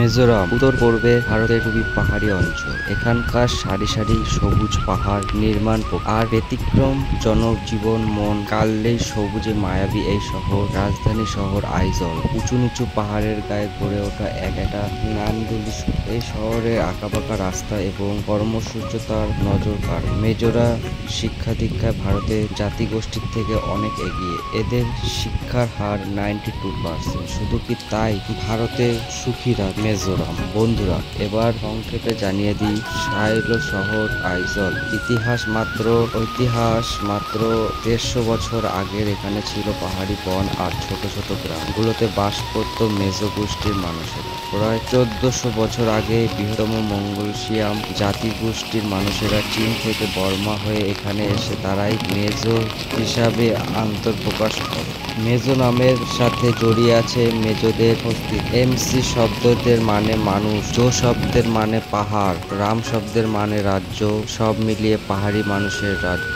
মিজোরাম উত্তর পূর্বে ভারতের খুবই পাহাড়ি অঞ্চল। এখানকার সারি সারি সবুজ পাহাড়, নির্মাণ আর ব্যতিক্রম জনজীবন মন কাড়লেই সবুজে মায়াবী এই শহর। রাজধানী শহর আইজল উঁচু নিচু পাহাড়ের গায়ে গড়ে ওঠা একটা নান্দনিক শহর। এই শহরের আঁকাবাঁকা রাস্তা এবং কর্মসূচিতার নজর কাড়ে। মিজোরাম শিক্ষা দীক্ষায় ভারতের জাতিগোষ্ঠীর থেকে অনেক এগিয়ে। এদের শিক্ষার হার 92%। শুধু কি তাই, ভারতের সুখী রাজ্য মিজোরাম। বন্ধুরা, এবার সংক্ষেপে জানিয়ে দিই সাইলো শহর আইজল। ইতিহাস মাত্র 150 বছর আগের এখানে ছিল পাহাড়ি বন আর ছোট ছোট গ্রামগুলোতে বাস করত মেজো গোষ্ঠীর মানুষেরা। প্রায় 1400 বছর আগে বৃহত্তম মঙ্গোলিয়ান জাতিগোষ্ঠীর মানুষেরা চীন থেকে বর্মা হয়ে এখানে এসে তারাই মেজো হিসাবে আত্মপ্রকাশ করে। মেজো নামের সাথে জড়িয়ে আছে মেজোদের অস্তিত্ব। এমসি শব্দের মানে মানুষ, জো শব্দের মানে পাহাড়, রাম শব্দের মানে রাজ্য, সব মিলিয়ে পাহাড়ি মানুষের রাজ্য।